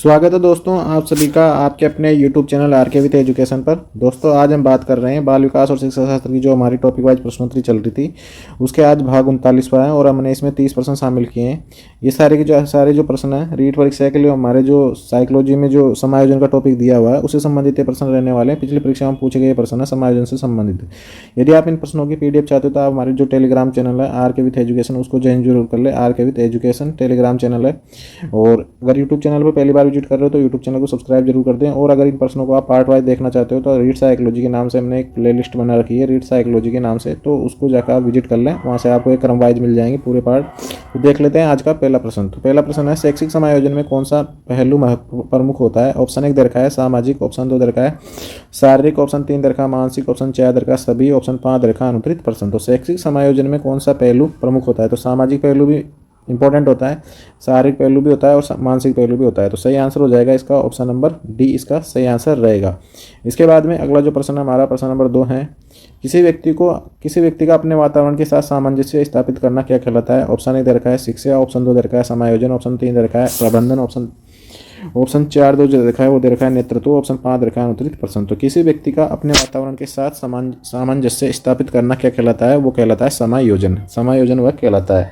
स्वागत है दोस्तों आप सभी का आपके अपने YouTube channel RK with education पर। दोस्तों आज हम बात कर रहे हैं बाल विकास और शिक्षा शास्त्र की जो हमारी टॉपिक वाइज प्रश्नोत्तरी चल रही थी उसके आज भाग 39वां है और हमने इसमें 30 प्रश्न शामिल किए हैं। ये सारे जो प्रश्न हैं रीट परीक्षा के लिए हमारे जो साइकोलॉजी में जो समायोजन का टॉपिक दिया हुआ है उससे संबंधित ये प्रश्न रहने वाले हैं। पिछली परीक्षा में पूछे गए प्रश्न है समायोजन से संबंधित। यदि आप इन प्रश्नों की PDF चाहते हो तो आप हमारे जो टेलीग्राम चैनल है आरके विथ एजुकेशन उसको ज्वाइन जरूर कर ले। RK with education Telegram channel है और अगर यूट्यूब चैनल पर पहली बार विजिट कर रहे हो तो यूट्यूब चैनल को सब्सक्राइब जरूर कर दें। और अगर इन प्रश्नों को आप पार्ट वाइज देखना चाहते हो तो रीड साइकोलॉजी के नाम से हमने एक प्लेलिस्ट बना रखी है रीड साइकोलॉजी के नाम से, तो उसको जाकर आप विजिट कर लें। वहाँ से आपको एक क्रम वाइज मिल जाएंगे पूरे पार्ट। तो देख लेते हैं आज का पहला प्रश्न। तो पहला प्रश्न है शैक्षिक समायोजन में कौन सा पहलू प्रमुख होता है। ऑप्शन 1 दरका है सामाजिक, ऑप्शन 2 दरका है शारीरिक, ऑप्शन 3 दरका मानसिक, ऑप्शन 4 दरका सभी, ऑप्शन 5 दरका अनुत्तरित प्रश्न। तो शैक्षिक समायोजन में कौन सा पहलू प्रमुख होता है। तो सामाजिक पहलू भी इंपॉर्टेंट होता है, शारीरिक पहलू भी होता है और मानसिक पहलू भी होता है। तो सही आंसर हो जाएगा इसका ऑप्शन नंबर डी, इसका सही आंसर रहेगा। इसके बाद में अगला जो प्रश्न है हमारा प्रश्न नंबर 2 है किसी व्यक्ति का अपने वातावरण के साथ सामंजस्य स्थापित करना क्या कहलाता है। ऑप्शन 1 दरका है शिक्षा, ऑप्शन 2 दरका है समायोजन, ऑप्शन 3 दरका है प्रबंधन, ऑप्शन 4 दो जो देखा है वो दे रखा है नेतृत्व, ऑप्शन 5 रखा है अनुत्तरित प्रश्न। तो किसी व्यक्ति का अपने वातावरण के साथ सामंजस्य स्थापित करना क्या कहलाता है, वो कहलाता है समायोजन वह कहलाता है।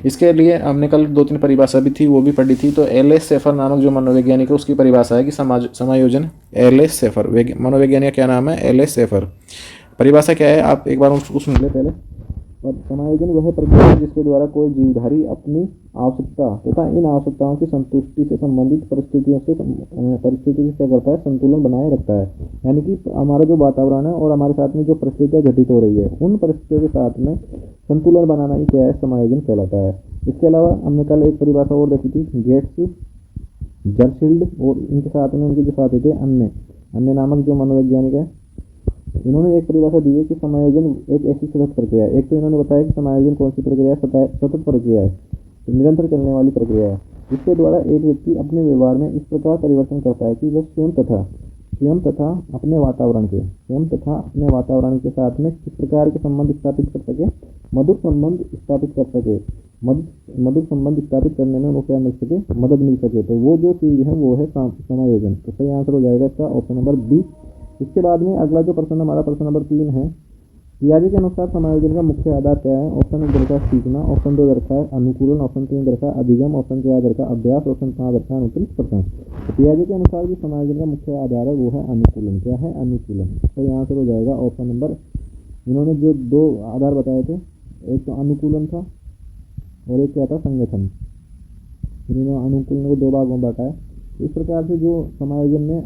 इसके लिए हमने कल 2-3 परिभाषा भी थी वो भी पढ़ी थी। तो एल.एस. शेफर नामक जो मनोवैज्ञानिक है उसकी परिभाषा है कि समायोजन। एल.एस. शेफर मनोवैज्ञानिक का क्या नाम है, एल.एस. शेफर। परिभाषा क्या है आप एक बार उसको सुन ले पहले। और समायोजन वह प्रक्रिया है जिसके द्वारा कोई जीवधारी अपनी आवश्यकता तथा इन आवश्यकताओं की संतुष्टि से संबंधित परिस्थितियों से क्या करता है, संतुलन बनाए रखता है। यानी कि हमारा जो वातावरण है और हमारे साथ में जो परिस्थितियाँ घटित हो रही है उन परिस्थितियों के साथ में संतुलन बनाना ही क्या है, समायोजन कहलाता है। इसके अलावा हमने कल एक परिभाषा और देखी थी गेट्स, जर्शील्ड और इनके साथ में उनके जो साथी थे अन्य नामक जो मनोवैज्ञानिक है इन्होंने एक परिभाषा दी है कि समायोजन एक ऐसी सतत प्रक्रिया है। एक तो इन्होंने बताया कि समायोजन कौन सी प्रक्रिया है, सतत प्रक्रिया है, तो निरंतर चलने वाली प्रक्रिया है। इसके द्वारा एक व्यक्ति अपने व्यवहार में इस प्रकार परिवर्तन करता है कि वह स्वयं तथा अपने वातावरण के साथ में किस प्रकार के संबंध स्थापित कर सके, मधुर संबंध स्थापित करने में उनको क्या मिल सके, मदद मिल सके। तो वो जो चीज़ है वो है समायोजन। तो सही आंसर हो जाएगा इसका ऑप्शन नंबर बी। इसके बाद में अगला जो प्रश्न हमारा प्रश्न नंबर 3 है पियाजे के अनुसार समायोजन का मुख्य आधार क्या है। ऑप्शन 1 दरका सीखना, ऑप्शन 2 दरका है अनुकूलन, ऑप्शन 3 दरका अधिगम, ऑप्शन 4 दरका अभ्यास, ऑप्शन 5 दरका अनुत्तरित प्रश्न। तो पियाजे के अनुसार जो समायोजन का मुख्य आधार है वो है अनुकूलन। क्या है, अनुकूलन। सही आंसर हो जाएगा ऑप्शन नंबर, इन्होंने जो 2 आधार बताए थे एक तो अनुकूलन था और एक क्या था, संगठन। इन्होंने अनुकूलन को 2 भागों में बांटा है। इस प्रकार से जो समायोजन में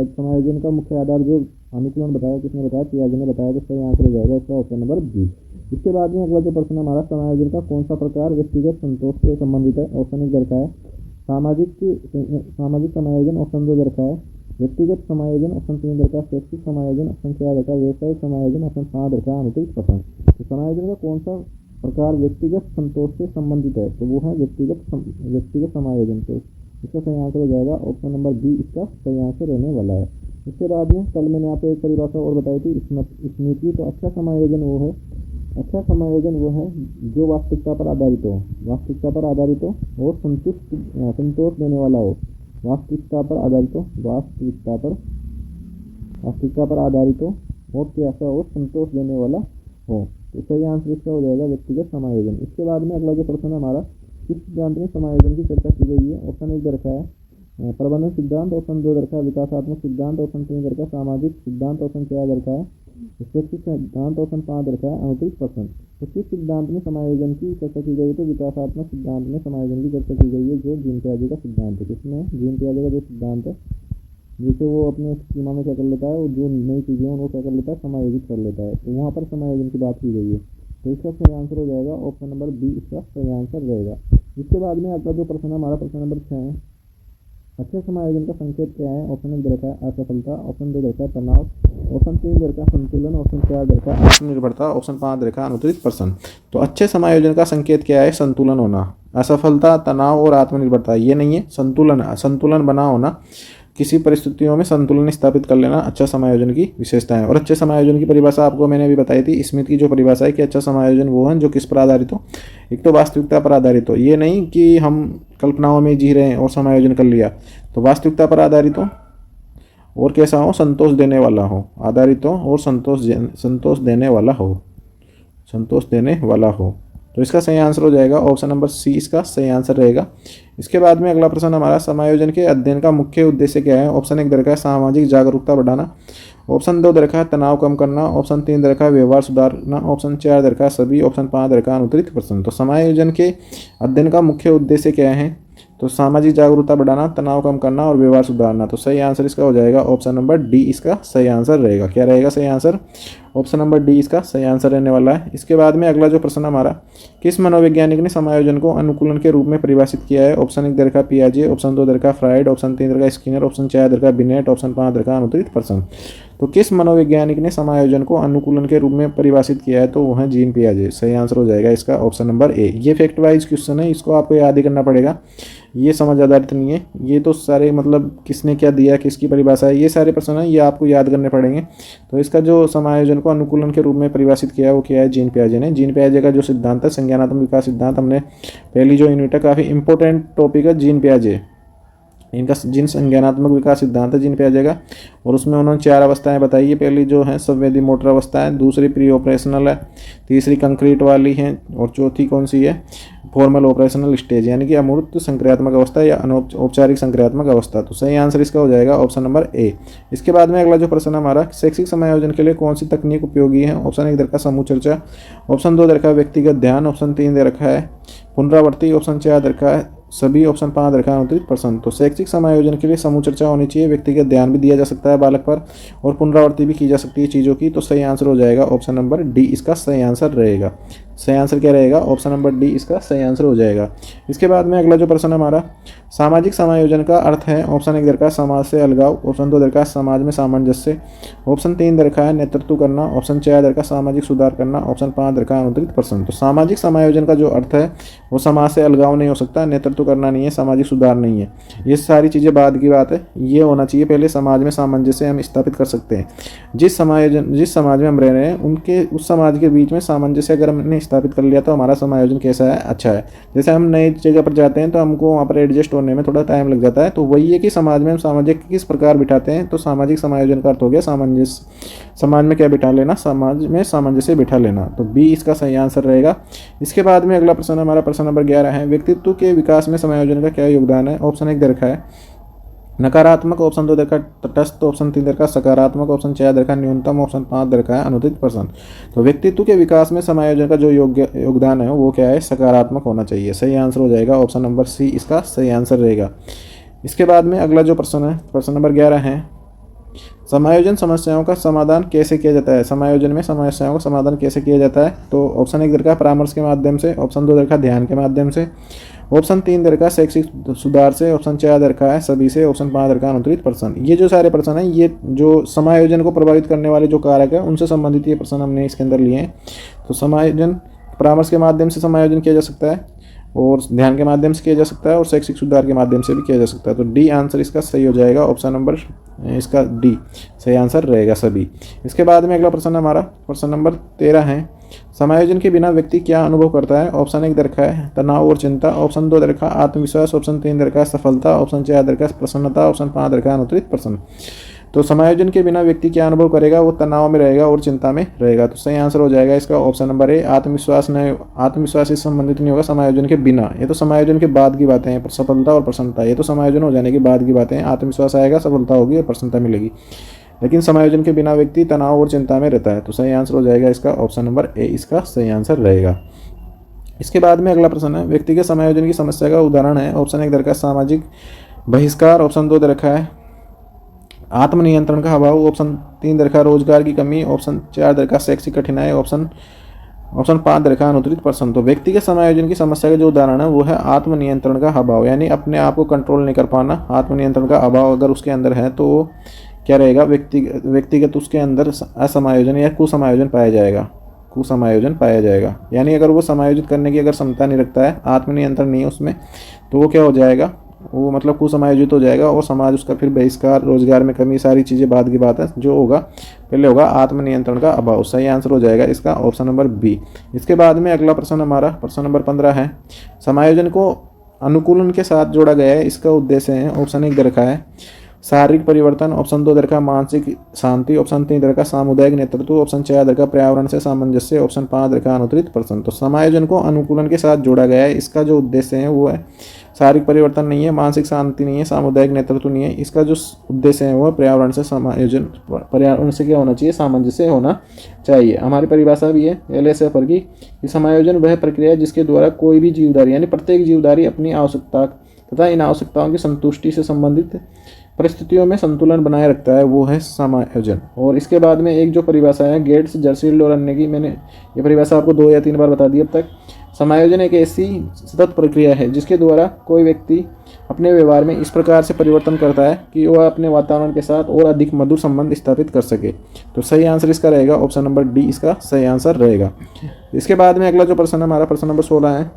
समायोजन का मुख्य आधार जो अनुकूलन बताया किसने बताया, पियाजे ने बताया। तो सही आंसर हो जाएगा इसका ऑप्शन नंबर बी। इसके बाद में अगला जो प्रश्न हमारा समायोजन का कौन सा प्रकार व्यक्तिगत संतोष से संबंधित है। ऑप्शन 1 दरका है सामाजिक समायोजन, ऑप्शन 2 दरका है व्यक्तिगत समायोजन, ऑप्शन 3 दरका शैक्षिक समायोजन, ऑप्शन 4 दरका व्यवसायिक समायोजन, ऑप्शन 5 दरका अनुत्तरित प्रश्न। तो समायोजन का कौन सा प्रकार व्यक्तिगत संतोष से संबंधित है, तो वो है व्यक्तिगत समायोजन। तो इसका सही आंसर हो जाएगा ऑप्शन नंबर बी, इसका सही आंसर रहने वाला है। इसके बाद में कल मैंने आपको एक परिभाषा और बताई थी स्मृति। तो अच्छा समायोजन वो है जो वास्तविकता पर आधारित हो और संतोष देने वाला हो। वास्तविकता पर आधारित हो और कैसा हो, संतोष देने वाला हो। तो सही आंसर इसका हो जाएगा व्यक्तिगत समायोजन। इसके बाद में अगला जो प्रश्न है हमारा किस सिद्धांत में समायोजन की चर्चा की गई है। ऑप्शन 1 दरका है प्रबंधन सिद्धांत, ऑप्शन 2 दरका है विकासात्मक सिद्धांत, ऑप्शन 3 दरका सामाजिक सिद्धांत, ऑप्शन 4 दरका है शैक्षिक सिद्धांत, ऑप्शन 5 दरका है अनुत्तरित प्रश्न। तो किस सिद्धांत में समायोजन की चर्चा की गई है, तो विकासात्मक सिद्धांत में समायोजन की चर्चा की गई है जो जीन पियाजे का सिद्धांत है। किसमें, जीन पियाजे का जो सिद्धांत है जिसे वो अपने सीमा में क्या कर लेता है, वो जो नई चीज़ें हैं उनको क्या कर लेता है, समायोजित कर लेता है। तो वहाँ पर समायोजन की बात की गई है। तो इसका सही आंसर हो जाएगा ऑप्शन नंबर बी, इसका सही आंसर रहेगा। इसके बाद में अगला जो प्रश्न है हमारा प्रश्न नंबर 6 है अच्छे समायोजन का संकेत क्या है। ऑप्शन 1 दरका है असफलता, ऑप्शन 2 दरका तनाव, ऑप्शन 3 दरका संतुलन, ऑप्शन 4 दरका आत्मनिर्भरता, ऑप्शन 5 दरका अनुत्तरित प्रश्न। तो अच्छे समायोजन का संकेत क्या है, संतुलन होना। असफलता, तनाव और आत्मनिर्भरता ये नहीं है, संतुलन बना होना। किसी परिस्थितियों में संतुलन स्थापित कर लेना अच्छा समायोजन की विशेषता है। और अच्छे समायोजन की परिभाषा आपको मैंने अभी बताई थी, स्मिथ की जो परिभाषा है कि अच्छा समायोजन वो है जो किस पर आधारित हो, एक तो वास्तविकता पर आधारित हो, ये नहीं कि हम कल्पनाओं में जी रहे हैं और समायोजन कर लिया, तो वास्तविकता पर आधारित हो और कैसा हो, संतोष देने वाला हो, आधारित हो और संतोष देने वाला हो। तो इसका सही आंसर हो जाएगा ऑप्शन नंबर सी, इसका सही आंसर रहेगा। इसके बाद में अगला प्रश्न हमारा, समायोजन के अध्ययन का मुख्य उद्देश्य क्या है। ऑप्शन 1 दरका सामाजिक जागरूकता बढ़ाना, ऑप्शन 2 दरका तनाव कम करना, ऑप्शन 3 दरका व्यवहार सुधारना, ऑप्शन 4 दरका सभी, ऑप्शन 5 दरका अनुत्तरित प्रश्न। तो समायोजन के अध्ययन का मुख्य उद्देश्य क्या है, तो सामाजिक जागरूकता बढ़ाना, तनाव कम करना और व्यवहार सुधारना। तो सही आंसर इसका हो जाएगा ऑप्शन नंबर डी, इसका सही आंसर रहेगा। क्या रहेगा सही आंसर, ऑप्शन नंबर डी इसका सही आंसर रहने वाला है। इसके बाद में अगला जो प्रश्न हमारा, किस मनोवैज्ञानिक ने समायोजन को अनुकूलन के रूप में परिभाषित किया है। ऑप्शन 1 दरका पियाजे, ऑप्शन 2 दरका फ्राइड, ऑप्शन 3 दरका स्किनर, ऑप्शन 4 दरका बिनेट, ऑप्शन 5 दरका अनुत्तरित प्रश्न। तो किस मनोवैज्ञानिक ने समायोजन को अनुकूलन के रूप में परिभाषित किया है, तो वो है जीन पियाजे। सही आंसर हो जाएगा इसका ऑप्शन नंबर ए। ये फैक्ट वाइज क्वेश्चन है, इसको आपको याद ही करना पड़ेगा, ये समझ आधारित नहीं है, ये तो सारे मतलब किसने क्या दिया, किसकी परिभाषा है, ये सारे प्रश्न है, ये आपको याद करने पड़ेंगे। तो इसका जो समायोजन को अनुकूलन के रूप में परिभाषित किया है वो क्या है, जीन पियाजे ने। जीन पियाजे का जो सिद्धांत है, संज्ञानात्मक विकास सिद्धांत, हमने पहली जो यूनिट है, काफ़ी इंपॉर्टेंट टॉपिक है जीन पियाजे, इनका जिन संज्ञानात्मक विकास सिद्धांत है जीन पियाजे का, और उसमें उन्होंने 4 अवस्थाएं बताई है। पहली जो है संवेदी मोटर अवस्था है, दूसरी प्री ऑपरेशनल है, तीसरी कंक्रीट वाली है, और चौथी कौन सी है, फॉर्मल ऑपरेशनल स्टेज, यानी कि अमूर्त संक्रियात्मक अवस्था या औपचारिक संक्रियात्मक अवस्था। तो सही आंसर इसका हो जाएगा ऑप्शन नंबर ए। इसके बाद में अगला जो प्रश्न हमारा, शैक्षिक समायोजन के लिए कौन सी तकनीक उपयोगी है। ऑप्शन 1 दे रखा समूह चर्चा, ऑप्शन 2 दे रखा व्यक्तिगत ध्यान, ऑप्शन 3 दे रखा है पुनरावृत्ति, ऑप्शन 4 दे रखा है सभी, ऑप्शन 5 दे रखा है अनुत्तरित प्रश्न। तो शैक्षिक समायोजन के लिए समूह चर्चा होनी चाहिए, व्यक्तिगत ध्यान भी दिया जा सकता है बालक पर, और पुनरावृत्ति भी की जा सकती है चीज़ों की। तो सही आंसर हो जाएगा ऑप्शन नंबर डी, इसका सही आंसर रहेगा। सही आंसर क्या रहेगा, ऑप्शन नंबर डी इसका सही आंसर हो जाएगा। इसके बाद में अगला जो प्रश्न हमारा, सामाजिक समायोजन का अर्थ है। ऑप्शन 1 दरका समाज से अलगाव, ऑप्शन 2 दरका समाज में सामंजस्य, ऑप्शन 3 दरका है नेतृत्व करना, ऑप्शन 4 दरका सामाजिक सुधार करना, ऑप्शन 5 दरका अनुत्तरित प्रश्न। तो सामाजिक समायोजन का जो अर्थ है वो समाज से अलगाव नहीं हो सकता, नेतृत्व करना नहीं है, सामाजिक सुधार नहीं है, ये सारी चीज़ें बाद की बात है। ये होना चाहिए पहले, समाज में सामंजस्य हम स्थापित कर सकते हैं। जिस समाज में हम रह रहे हैं उनके उस समाज के बीच में सामंजस्य अगर हमने स्थापित कर लिया तो हमारा समायोजन कैसा है, अच्छा है। जैसे हम नई जगह पर जाते हैं तो हमको वहाँ पर एडजस्ट होने में थोड़ा टाइम लग जाता है, तो वही है कि समाज में हम सामाजिक किस प्रकार बिठाते हैं। तो सामाजिक समायोजन का अर्थ हो गया सामंजस्य, समाज में क्या बिठा लेना, समाज में सामंजस्य बिठा लेना। तो बी इसका सही आंसर रहेगा। इसके बाद में अगला प्रश्न हमारा प्रश्न नंबर 11 है, व्यक्तित्व के विकास में समायोजन का क्या योगदान है। ऑप्शन 1 दे रखा है नकारात्मक, ऑप्शन 2 दे रखा तटस्थ, ऑप्शन 3 दे रखा सकारात्मक, ऑप्शन 4 दे रखा न्यूनतम, ऑप्शन 5 दे रखा है अनुत्तरित प्रश्न। तो व्यक्तित्व के विकास में समायोजन का जो योगदान है वो क्या है, सकारात्मक होना चाहिए। सही आंसर हो जाएगा ऑप्शन नंबर सी, इसका सही आंसर रहेगा। इसके बाद में अगला जो प्रश्न है, प्रश्न नंबर 11 है, समायोजन समस्याओं का समाधान कैसे किया जाता है। समायोजन में समस्याओं का समाधान कैसे किया जाता है। तो ऑप्शन 1 दरका परामर्श के माध्यम से, ऑप्शन 2 दरका ध्यान के माध्यम से, ऑप्शन 3 दरका शैक्षिक सुधार से, ऑप्शन 4 दरका है सभी से, ऑप्शन 5 दरका अनुत्तरित प्रश्न। ये जो सारे प्रश्न हैं, ये जो समायोजन को प्रभावित करने वाले जो कारक है उनसे संबंधित ये प्रश्न हमने इसके अंदर लिए हैं। तो समायोजन परामर्श के माध्यम से समायोजन किया जा सकता है, और ध्यान के माध्यम से किया जा सकता है, और शैक्षिक सुधार के माध्यम से भी किया जा सकता है। तो डी आंसर इसका सही हो जाएगा, ऑप्शन नंबर इसका डी सही आंसर रहेगा सभी। इसके बाद में अगला प्रश्न हमारा प्रश्न नंबर 13 है, समायोजन के बिना व्यक्ति क्या अनुभव करता है। ऑप्शन 1 दरखा है तनाव और चिंता, ऑप्शन 2 दरखा आत्मविश्वास, ऑप्शन 3 दरखा सफलता, ऑप्शन 4 दरखा प्रसन्नता, ऑप्शन 5 दरखा अनुत्तरित प्रश्न। तो समायोजन के बिना व्यक्ति क्या अनुभव करेगा, वो तनाव में रहेगा और चिंता में रहेगा। तो सही आंसर हो जाएगा इसका ऑप्शन नंबर ए, आत्मविश्वास से संबंधित नहीं होगा समायोजन के बिना। ये तो समायोजन के बाद की बातें हैं, सफलता और प्रसन्नता ये तो समायोजन हो जाने के बाद की बातें हैं। आत्मविश्वास आएगा, सफलता होगी और प्रसन्नता मिलेगी, लेकिन समायोजन के बिना व्यक्ति तनाव और चिंता में रहता है। तो सही आंसर हो जाएगा इसका ऑप्शन नंबर ए, इसका सही आंसर रहेगा। इसके बाद में अगला प्रश्न है, व्यक्तिगत समायोजन की समस्या का उदाहरण है। ऑप्शन 1 दरखा सामाजिक बहिष्कार, ऑप्शन 2 दरखा है आत्मनियंत्रण का अभाव, ऑप्शन 3 दरखा रोजगार की कमी, ऑप्शन 4 दरखा शैक्षिक कठिनाई, ऑप्शन 5 दरखा अनुत्तरित प्रश्न। तो व्यक्तिगत समायोजन की समस्या का जो उदाहरण है वो है आत्मनियंत्रण का अभाव, यानी अपने आप को कंट्रोल नहीं कर पाना। आत्मनियंत्रण का अभाव अगर उसके अंदर है तो क्या रहेगा, व्यक्तिगत उसके अंदर असमायोजन या कुसमायोजन पाया जाएगा। यानी अगर वो समायोजित करने की अगर क्षमता नहीं रखता है, आत्मनियंत्रण नहीं है उसमें, तो वो क्या हो जाएगा, वो मतलब कुसमायोजित हो जाएगा और समाज उसका फिर बहिष्कार, रोजगार में कमी, सारी चीज़ें बाद की बात है। जो होगा पहले होगा आत्मनियंत्रण का अभाव। सही आंसर हो जाएगा इसका ऑप्शन नंबर बी। इसके बाद में अगला प्रश्न हमारा प्रश्न नंबर 15 है। समायोजन को अनुकूलन के साथ जोड़ा गया है, इसका उद्देश्य है। ऑप्शन 1 दे रखा है शारीरिक परिवर्तन, ऑप्शन 2 दे रखा मानसिक शांति, ऑप्शन 3 दे रखा सामुदायिक नेतृत्व, ऑप्शन 4 दे रखा पर्यावरण से सामंजस्य, ऑप्शन 5 दे रखा अनुत्तरित प्रश्न। तो समायोजन को अनुकूलन के साथ जोड़ा गया है, इसका जो उद्देश्य है वो है शारीरिक परिवर्तन नहीं है, मानसिक शांति नहीं है, सामुदायिक नेतृत्व नहीं है। इसका जो उद्देश्य है वो पर्यावरण से समायोजन, पर्यावरण से क्या होना चाहिए, सामंजस्य होना चाहिए। हमारी परिभाषा भी है LSFR की, समायोजन वह प्रक्रिया है जिसके द्वारा कोई भी जीवधारी यानी प्रत्येक जीवधारी अपनी आवश्यकता तथा इन आवश्यकताओं की संतुष्टि से संबंधित परिस्थितियों में संतुलन बनाए रखता है, वो है समायोजन। और इसके बाद में एक जो परिभाषा है गेट्स, जर्सील्ड और अन्य की, मैंने ये परिभाषा आपको 2 या 3 बार बता दी अब तक। समायोजन एक ऐसी सतत प्रक्रिया है जिसके द्वारा कोई व्यक्ति अपने व्यवहार में इस प्रकार से परिवर्तन करता है कि वह अपने वातावरण के साथ और अधिक मधुर संबंध स्थापित कर सके। तो सही आंसर इसका रहेगा ऑप्शन नंबर डी, इसका सही आंसर रहेगा। इसके बाद में अगला जो प्रश्न है हमारा प्रश्न नंबर 16 है।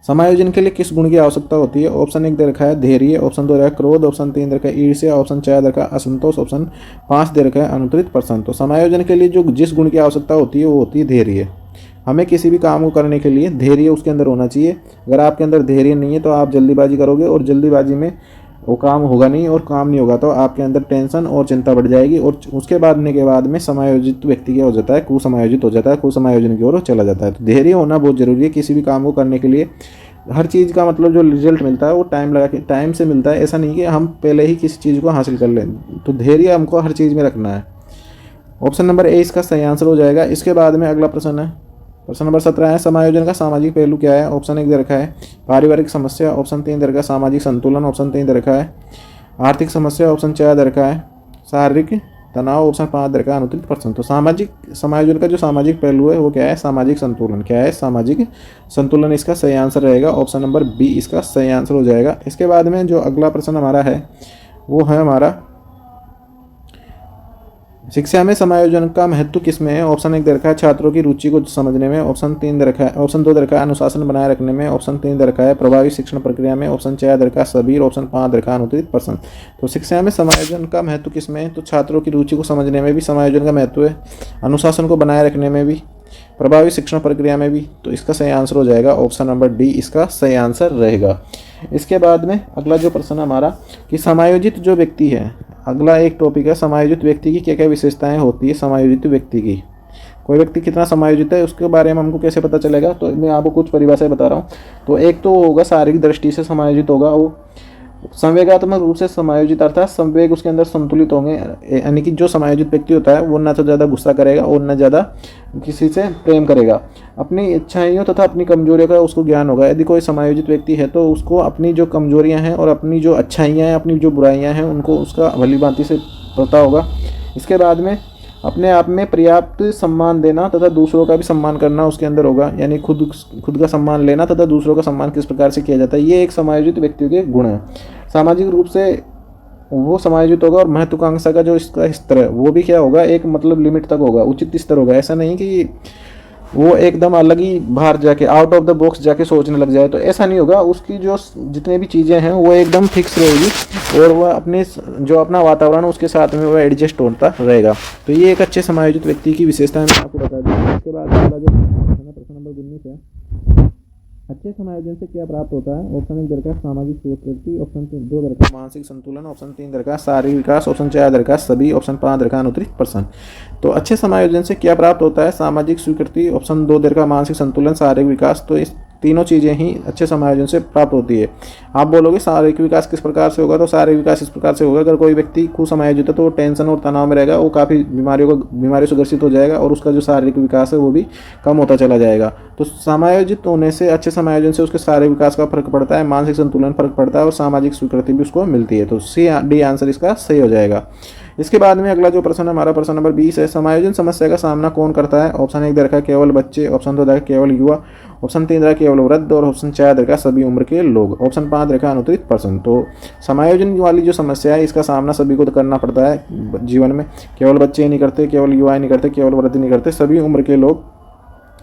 समायोजन के लिए किस गुण की आवश्यकता होती है? ऑप्शन 1 दे रखा है धैर्य, ऑप्शन 2 दे रखा है क्रोध, ऑप्शन 3 दे रखा है ईर्ष्या, ऑप्शन 4 दे रखा है असंतोष, ऑप्शन 5 दे रखा है अनुत्तरित प्रश्न। तो समायोजन के लिए जो जिस गुण की आवश्यकता होती है वो होती है धैर्य। हमें किसी भी काम को करने के लिए धैर्य उसके अंदर होना चाहिए। अगर आपके अंदर धैर्य नहीं है तो आप जल्दीबाजी करोगे और जल्दीबाजी में वो काम होगा नहीं, और काम नहीं होगा तो आपके अंदर टेंशन और चिंता बढ़ जाएगी, और उसके बाद में समायोजित व्यक्ति क्या हो जाता है, कुसमायोजित हो जाता है, कुसमायोजन की ओर चला जाता है। तो धैर्य होना बहुत जरूरी है किसी भी काम को करने के लिए। हर चीज़ का मतलब जो रिजल्ट मिलता है वो टाइम से मिलता है, ऐसा नहीं कि हम पहले ही किसी चीज़ को हासिल कर लें। तो धैर्य हमको हर चीज़ में रखना है। ऑप्शन नंबर ए इसका सही आंसर हो जाएगा। इसके बाद में अगला प्रश्न है प्रश्न नंबर 17 है। समायोजन का सामाजिक पहलू क्या है? ऑप्शन 1 दे रखा है पारिवारिक समस्या, ऑप्शन 3 दे रखा है सामाजिक संतुलन, ऑप्शन 3 दे रखा है आर्थिक समस्या, ऑप्शन 4 दे रखा है शारीरिक तनाव, ऑप्शन 5 दे रखा है अनुत्तरित प्रश्न। तो सामाजिक समायोजन का जो सामाजिक पहलू है वो क्या है? सामाजिक संतुलन। क्या है? सामाजिक संतुलन इसका सही आंसर रहेगा। ऑप्शन नंबर बी इसका सही आंसर हो जाएगा। इसके बाद में जो अगला प्रश्न हमारा है वो है हमारा शिक्षा में समायोजन का महत्व किसमें है? ऑप्शन 1 दे रखा है छात्रों की रुचि को समझने में, ऑप्शन 2 दे रखा है अनुशासन बनाए रखने में, ऑप्शन 3 दे रखा है प्रभावी शिक्षण प्रक्रिया में, ऑप्शन 4 दे रखा है सभी, ऑप्शन 5 दे रखा है अनुत्तरित प्रश्न। तो शिक्षा में समायोजन का महत्व किसमें है? तो छात्रों की रुचि को समझने में भी समायोजन का महत्व है, अनुशासन को बनाए रखने में भी, प्रभावी शिक्षण प्रक्रिया में भी। तो इसका सही आंसर हो जाएगा ऑप्शन नंबर डी, इसका सही आंसर रहेगा। इसके बाद में अगला जो प्रश्न हमारा कि समायोजित जो व्यक्ति है, अगला एक टॉपिक है समायोजित व्यक्ति की क्या क्या विशेषताएं होती है। समायोजित व्यक्ति की, कोई व्यक्ति कितना समायोजित है उसके बारे में हमको कैसे पता चलेगा? तो मैं आपको कुछ परिभाषाएं बता रहा हूँ। तो एक तो होगा शारीरिक दृष्टि से समायोजित होगा, वो संवेगात्मक रूप से समायोजित अर्थात संवेग उसके अंदर संतुलित होंगे, यानी कि जो समायोजित व्यक्ति होता है वो ना तो ज़्यादा गुस्सा करेगा और ना ज़्यादा किसी से प्रेम करेगा। अपनी इच्छाइयों तथा अपनी कमजोरियों का उसको ज्ञान होगा। यदि कोई समायोजित व्यक्ति है तो उसको अपनी जो कमजोरियां हैं और अपनी जो अच्छाइयाँ हैं, अपनी जो बुराइयां हैं, उनको उसका भली भांति से पता होगा। इसके बाद में अपने आप में पर्याप्त सम्मान देना तथा दूसरों का भी सम्मान करना उसके अंदर होगा, यानी खुद का सम्मान लेना तथा दूसरों का सम्मान किस प्रकार से किया जाता है, ये एक समायोजित व्यक्ति के गुण है। सामाजिक रूप से वो समायोजित होगा और महत्वाकांक्षा का जो इसका स्तर है वो भी क्या होगा, एक मतलब लिमिट तक होगा, उचित स्तर होगा। ऐसा नहीं कि वो एकदम अलग ही बाहर जाके आउट ऑफ द बॉक्स जाके सोचने लग जाए, तो ऐसा नहीं होगा। उसकी जो जितने भी चीज़ें हैं वो एकदम फिक्स रहेगी और वह अपने जो अपना वातावरण उसके साथ में वो एडजस्ट होता रहेगा। तो ये एक अच्छे समायोजित व्यक्ति की विशेषता मैं आपको बता दूँ। इसके बाद प्रश्न नंबर 19 है, अच्छे समायोजन से क्या प्राप्त होता है? ऑप्शन 1 दरकार सामाजिक स्वीकृति, ऑप्शन 2 दरकार मानसिक संतुलन, ऑप्शन 3 दरकार शारीरिक विकास, ऑप्शन 4 दरकार सभी, ऑप्शन 5 दरकार अनुत्तरित प्रश्न। तो अच्छे समायोजन से क्या प्राप्त होता है? सामाजिक स्वीकृति, ऑप्शन 2 दरकार मानसिक संतुलन, शारीरिक विकास। तो इस तीनों चीज़ें ही अच्छे समायोजन से प्राप्त होती है। आप बोलोगे शारीरिक विकास किस प्रकार से होगा? तो शारीरिक विकास इस प्रकार से होगा, अगर कोई व्यक्ति कुसमायोजित है तो वो टेंशन और तनाव में रहेगा, वो काफ़ी बीमारियों से ग्रसित हो जाएगा और उसका जो शारीरिक विकास है वो भी कम होता चला जाएगा। तो समायोजित होने से, अच्छे समायोजन से उसके शारीरिक विकास का फर्क पड़ता है, मानसिक संतुलन फर्क पड़ता है और सामाजिक स्वीकृति भी उसको मिलती है। तो सी डी आंसर इसका सही हो जाएगा। इसके बाद में अगला जो प्रश्न है हमारा प्रश्न नंबर 20 है, समायोजन समस्या का सामना कौन करता है? ऑप्शन 1 दे रखा है केवल बच्चे, ऑप्शन 2 दे रखा है केवल युवा, ऑप्शन 3 दे रखा है केवल वृद्ध और ऑप्शन 4 दे रखा है सभी उम्र के लोग, ऑप्शन 5 दे रखा है अनुत्तरित प्रश्न। तो समायोजन वाली जो समस्या है इसका सामना सभी को तो करना पड़ता है जीवन में। केवल बच्चे ही नहीं करते, केवल युवा ही नहीं करते, केवल वृद्ध नहीं करते, सभी उम्र के लोग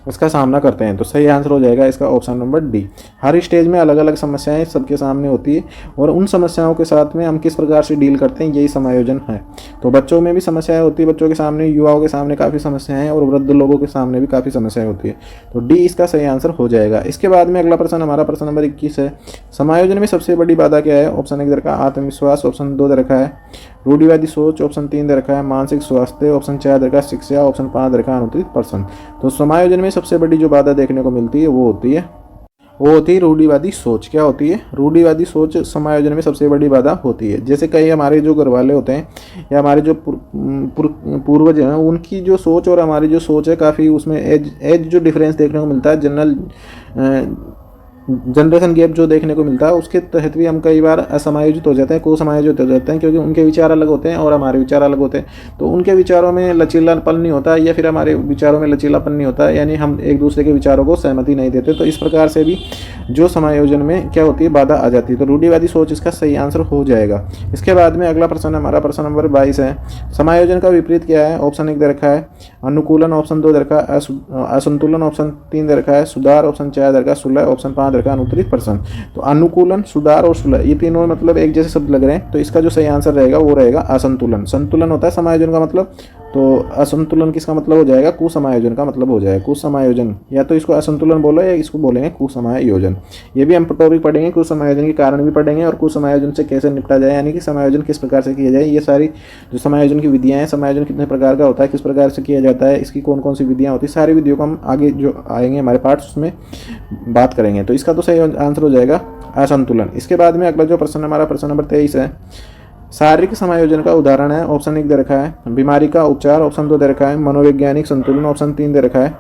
इसका सामना करते हैं। तो सही आंसर हो जाएगा इसका ऑप्शन नंबर डी। हर स्टेज में अलग अलग समस्याएं सबके सामने होती है और उन समस्याओं के साथ में हम किस प्रकार से डील करते हैं, यही समायोजन है। तो बच्चों में भी समस्याएं होती है, बच्चों के सामने, युवाओं के सामने काफ़ी समस्याएं हैं और वृद्ध लोगों के सामने भी काफ़ी समस्याएं होती है। तो डी इसका सही आंसर हो जाएगा। इसके बाद में अगला प्रश्न हमारा प्रश्न नंबर 21 है। समायोजन में सबसे बड़ी बाधा क्या है? ऑप्शन 1 दे रखा है आत्मविश्वास, ऑप्शन 2 दे रखा है रूढ़िवादी सोच, ऑप्शन 3 दे रखा है मानसिक स्वास्थ्य, ऑप्शन 4 दे रखा है शिक्षा, ऑप्शन 5 दे रखा है अनुत्तरित प्रश्न। तो समायोजन में सबसे बड़ी जो बाधा देखने को मिलती है वो होती है रूढ़िवादी सोच। क्या होती है? रूढ़िवादी सोच समायोजन में सबसे बड़ी बाधा होती है। जैसे कई हमारे जो घर वाले होते हैं या हमारे जो पूर्वज हैं, उनकी जो सोच और हमारी जो सोच है काफ़ी उसमें एज जो डिफरेंस देखने को मिलता है, जनरेशन गैप जो देखने को मिलता है, उसके तहत भी हम कई बार असमायोजित हो जाते हैं, कुसमायोजित हो जाते हैं, क्योंकि उनके विचार अलग होते हैं और हमारे विचार अलग होते हैं। तो उनके विचारों में लचीलापन नहीं होता या फिर हमारे विचारों में लचीलापन नहीं होता, यानी हम एक दूसरे के विचारों को सहमति नहीं देते। तो इस प्रकार से भी जो समायोजन में क्या होती है, बाधा आ जाती है। तो रूढ़िवादी सोच इसका सही आंसर हो जाएगा। इसके बाद में अगला प्रश्न हमारा प्रश्न नंबर 22 है। समायोजन का विपरीत क्या है? ऑप्शन 1 दे रखा है अनुकूलन, ऑप्शन 2 दे रखा है असंतुलन, ऑप्शन 3 दे रखा है सुधार, ऑप्शन 4 दे रखा है सुलह, ऑप्शन 5 दे रखा है अनुत्तरित प्रश्न। तो अनुकूलन, सुधार और सुलह ये तीनों मतलब एक जैसे शब्द लग रहे हैं। तो इसका जो सही आंसर रहेगा वो रहेगा असंतुलन। संतुलन होता है समायोजन का मतलब, तो असंतुलन किसका मतलब हो जाएगा? कुसमायोजन का मतलब हो जाएगा। कुसमायोजन, या तो इसको असंतुलन बोलो या इसको बोलेंगे कुसमायोजन। ये भी हम टॉपिक पढ़ेंगे, कुसमायोजन के कारण भी पढ़ेंगे और कुसमायोजन से कैसे निपटा जाए, यानी कि समायोजन किस प्रकार से किया जाए। ये सारी जो समायोजन की विधियाँ हैं, समायोजन कितने प्रकार का होता है, किस प्रकार से किया जाता है, इसकी कौन कौन सी विधियाँ होती है, सारी विधियों को हम आगे जो आएंगे हमारे पार्ट्स उसमें बात करेंगे। तो इसका तो सही आंसर हो जाएगा असंतुलन। इसके बाद में अगला जो प्रश्न हमारा प्रश्न नंबर 23 है। शारीरिक समायोजन का उदाहरण है। ऑप्शन 1 दे रखा है बीमारी का उपचार, ऑप्शन 2 दे रखा है मनोवैज्ञानिक संतुलन, ऑप्शन 3 दे रखा है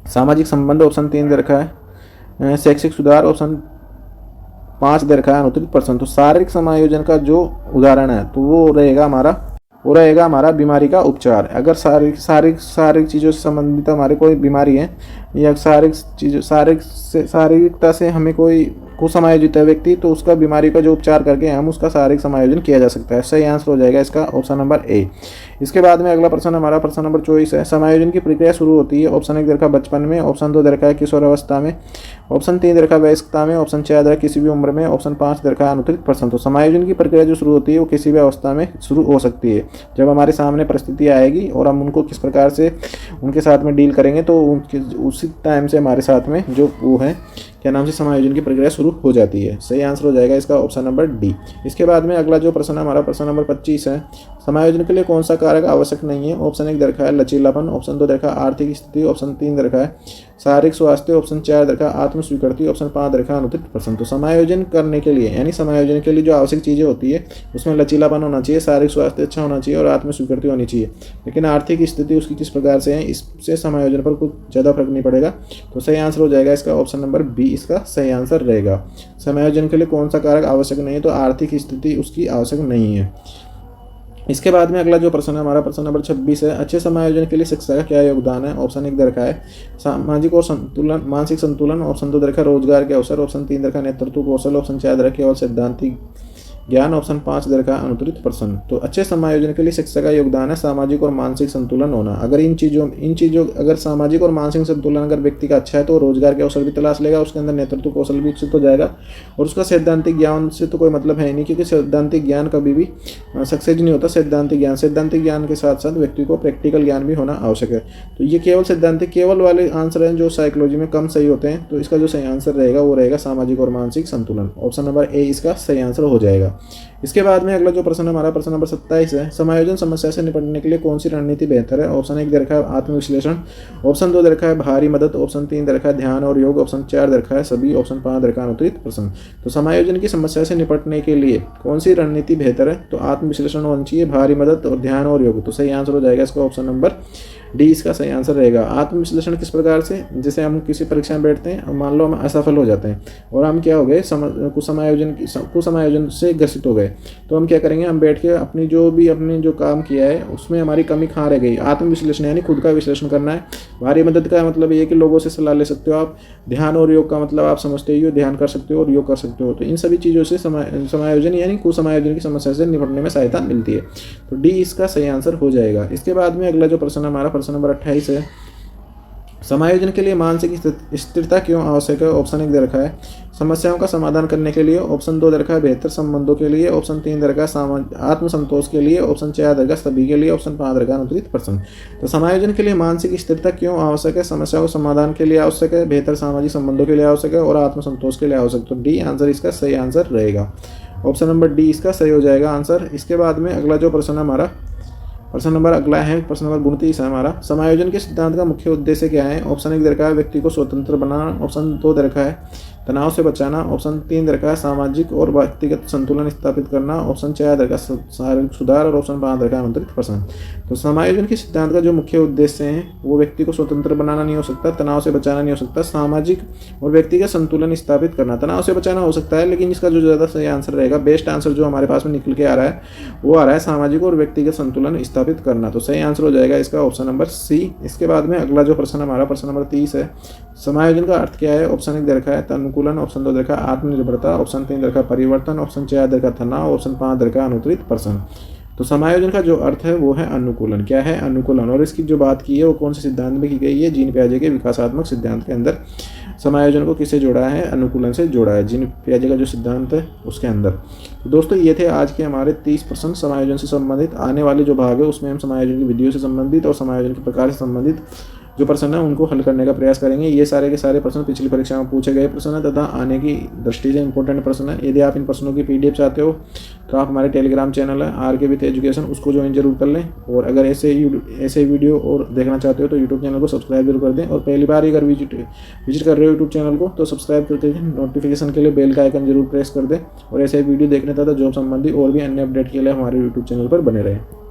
सामाजिक संबंध, ऑप्शन 3 दे रखा है शैक्षिक सुधार, ऑप्शन 5 दे रखा है अनुत्तरित प्रश्न। तो शारीरिक समायोजन का जो उदाहरण है तो वो रहेगा हमारा बीमारी का उपचार। अगर शारीरिक चीज़ों से संबंधित हमारे कोई बीमारी है या शारीरिकता से हमें कोई कुसमायोजित है व्यक्ति, तो उसका बीमारी का जो उपचार करके हम उसका शारीरिक समायोजन किया जा सकता है। सही आंसर हो जाएगा इसका ऑप्शन नंबर ए। इसके बाद में अगला प्रश्न हमारा प्रश्न नंबर 24 है। समायोजन की प्रक्रिया शुरू होती है। ऑप्शन 1 दे रखा बचपन में, ऑप्शन 2 दे रखा है किशोरावस्था में, ऑप्शन 3 दे रखा वयस्कता में, ऑप्शन 4 दे रखा किसी भी उम्र में, ऑप्शन 5 दे रखा अनुत्तरित प्रश्न। तो समायोजन की प्रक्रिया जो शुरू होती है वो किसी भी अवस्था में शुरू हो सकती है। जब हमारे सामने परिस्थिति आएगी और हम उनको किस प्रकार से उनके साथ में डील करेंगे, तो उसी टाइम से हमारे साथ में जो वो है क्या नाम से समायोजन की प्रक्रिया शुरू हो जाती है। सही आंसर हो जाएगा इसका ऑप्शन नंबर डी। इसके बाद में अगला जो प्रश्न हमारा प्रश्न नंबर 25 है। समायोजन के लिए कौन सा कारक आवश्यक नहीं है? ऑप्शन 1 दे रखा है लचीलापन, ऑप्शन 2 दे रखा है आर्थिक स्थिति, ऑप्शन 3 दे रखा है शारीरिक स्वास्थ्य, ऑप्शन 4 दे रखा है आत्मस्वीकृति, ऑप्शन 5 दे रखा है अनुत्तरित प्रश्न। तो समायोजन करने के लिए यानी समायोजन के लिए जो आवश्यक चीज़ें होती है उसमें लचीलापन होना चाहिए, शारीरिक स्वास्थ्य अच्छा होना चाहिए और आत्मस्वीकृति होनी चाहिए। लेकिन आर्थिक स्थिति उसकी किस प्रकार से है, इससे समायोजन पर कुछ ज़्यादा फर्क नहीं पड़ेगा। तो सही आंसर हो जाएगा इसका ऑप्शन नंबर बी, इसका सही आंसर रहेगा। समायोजन के लिए कौन सा कारक आवश्यक नहीं है? तो आर्थिक स्थिति उसकी आवश्यक नहीं है। इसके बाद में अगला जो प्रश्न है हमारा प्रश्न नंबर 26 है। अच्छे समायोजन के लिए शिक्षा का क्या योगदान है? ऑप्शन 1 दे रखा है सामाजिक और मानसिक संतुलन, ऑप्शन 2 दे रखा है रोजगार के अवसर, ऑप्शन 3 दे रखा है नेतृत्व कौशल, ऑप्शन 4 दे रखा है केवल सैद्धांतिक ज्ञान, ऑप्शन 5 दे रखा है अनुत्तरित प्रश्न। तो अच्छे समायोजन के लिए शिक्षा का योगदान है सामाजिक और मानसिक संतुलन होना। अगर इन चीज़ों अगर सामाजिक और मानसिक संतुलन अगर व्यक्ति का अच्छा है तो रोजगार के अवसर भी तलाश लेगा, उसके अंदर नेतृत्व कौशल भी विकसित हो जाएगा और उसका सैद्धांतिक ज्ञान से तो कोई मतलब है नहीं, क्योंकि सैद्धांतिक ज्ञान कभी भी सक्सेस नहीं होता। सैद्धांतिक ज्ञान के साथ साथ व्यक्ति को प्रैक्टिकल ज्ञान भी होना आवश्यक है। तो ये केवल वाले आंसर हैं जो साइकोलॉजी में कम सही होते हैं। तो इसका जो सही आंसर रहेगा वो रहेगा सामाजिक और मानसिक संतुलन। ऑप्शन नंबर ए इसका सही आंसर हो जाएगा। इसके बाद में अगला जो प्रश्न हमारा प्रश्न नंबर 27 है। समायोजन समस्या से निपटने के लिए कौन सी रणनीति बेहतर है? ऑप्शन 1 दे रखा है आत्मविश्लेषण, ऑप्शन 2 दे रखा है बाहरी मदद, ऑप्शन 3 दे रखा है ध्यान और योग, ऑप्शन 4 दे रखा है सभी, ऑप्शन 5 दे रखा है अनुत्तरित प्रश्न। तो समायोजन की समस्या से निपटने के लिए कौन सी रणनीति बेहतर है? तो आत्मविश्लेषण होनी चाहिए, बाहरी मदद और ध्यान और योग। तो सही आंसर हो जाएगा इसका ऑप्शन नंबर डी, इसका सही आंसर रहेगा। आत्मविश्लेषण किस प्रकार से? जैसे हम किसी परीक्षा में बैठते हैं और मान लो हम असफल हो जाते हैं और हम क्या हो गए कुसमायोजन से ग्रसित हो गए, तो हम क्या करेंगे, हम बैठ के अपनी जो काम किया है उसमें हमारी कमी कहाँ रह गई। आत्मविश्लेषण यानी खुद का विश्लेषण करना है। बाहरी मदद का मतलब ये कि लोगों से सलाह ले सकते हो आप। ध्यान और योग का मतलब आप समझते ही हो, ध्यान कर सकते हो और योग कर सकते हो। तो इन सभी चीज़ों से समायोजन यानी कुसमायोजन की समस्या से निपटने में सहायता मिलती है। तो डी इसका सही आंसर हो जाएगा। इसके बाद में अगला जो प्रश्न हमारा प्रश्न नंबर 28 है। समायोजन के लिए मानसिक स्थिरता क्यों आवश्यक है? ऑप्शन 1 दे रखा है समस्याओं का समाधान करने के लिए, ऑप्शन 2 दे रखा है बेहतर संबंधों के लिए, ऑप्शन 3 दे रखा है आत्मसंतोष के लिए, ऑप्शन 4 दे रखा है सभी के लिए, ऑप्शन 5 दे रखा है अनुत्तरित प्रश्न। तो समायोजन के लिए मानसिक स्थिरता क्यों आवश्यक है? समस्याओं के समाधान के लिए आवश्यक है, बेहतर सामाजिक संबंधों के लिए आवश्यक है और आत्मसंतोष के लिए आवश्यक। तो डी आंसर इसका सही आंसर रहेगा। ऑप्शन नंबर डी इसका सही हो जाएगा आंसर। इसके बाद में अगला जो प्रश्न है हमारा, प्रश्न नंबर अगला है, प्रश्न नंबर 29 है हमारा। समायोजन के सिद्धांत का मुख्य उद्देश्य क्या है? ऑप्शन 1 दे रखा है व्यक्ति को स्वतंत्र बनाना, ऑप्शन 2 दे रखा है तनाव से बचाना, ऑप्शन 3 दे रखा है सामाजिक और व्यक्तिगत संतुलन स्थापित करना, ऑप्शन 4 दे रखा है शारीरिक सुधार और ऑप्शन 5 दे रखा है अनुत्तरित प्रश्न। तो समायोजन के सिद्धांत का जो मुख्य उद्देश्य है वो व्यक्ति को स्वतंत्र बनाना नहीं हो सकता, तनाव से बचाना नहीं हो सकता, सामाजिक और व्यक्तिगत संतुलन स्थापित करना। तनाव से बचाना हो सकता है, लेकिन इसका जो ज़्यादा सही आंसर रहेगा, बेस्ट आंसर जो हमारे पास में निकल के आ रहा है वो आ रहा है सामाजिक और व्यक्तिगत संतुलन स्थापित करना। तो सही आंसर हो जाएगा इसका ऑप्शन नंबर सी। इसके बाद में अगला जो प्रश्न हमारा प्रश्न नंबर 30 है। समायोजन का अर्थ क्या है? ऑप्शन 1 दे रखा है अनुकूलन, ऑप्शन 2 दे रखा है आत्मनिर्भरता, ऑप्शन 3 दे रखा है परिवर्तन, ऑप्शन 4 दे रखा है तनाव, ऑप्शन 5 दे रखा है अनुत्तरित प्रश्न। तो समायोजन का जो अर्थ है वो है अनुकूलन। क्या है? अनुकूलन। और इसकी जो बात की है वो कौन से सिद्धांत में की गई है? जीन पियाजे के विकासात्मक सिद्धांत के अंदर समायोजन को किससे जोड़ा है? अनुकूलन से जोड़ा है, जीन पियाजे का जो सिद्धांत है उसके अंदर। तो दोस्तों ये थे आज के हमारे 30% समायोजन से संबंधित। आने वाले जो भाग है उसमें हम समायोजन की विधियों से संबंधित और समायोजन के प्रकार से संबंधित जो प्रश्न है उनको हल करने का प्रयास करेंगे। ये सारे के सारे प्रश्न पिछली परीक्षा में पूछे गए प्रश्न है तथा आने की दृष्टि से इंपॉर्टेंट प्रश्न है। यदि आप इन प्रश्नों की PDF चाहते हो तो आप हमारे टेलीग्राम चैनल है RK विथ एजुकेशन, उसको ज्वाइन जरूर कर लें। और अगर ऐसे वीडियो और देखना चाहते हो तो यूट्यूब चैनल को सब्सक्राइब जरूर कर दें। और पहली बार अगर विजिट कर रहे हो यूट्यूब चैनल को तो सब्सक्राइब करते हैं, नोटिफिकेशन के लिए बेल का आइकन जरूर प्रेस कर दें। और ऐसे वीडियो देखने तथा जॉब संबंधी और भी अन्य अपडेट के लिए हमारे यूट्यूब चैनल पर बने रहें।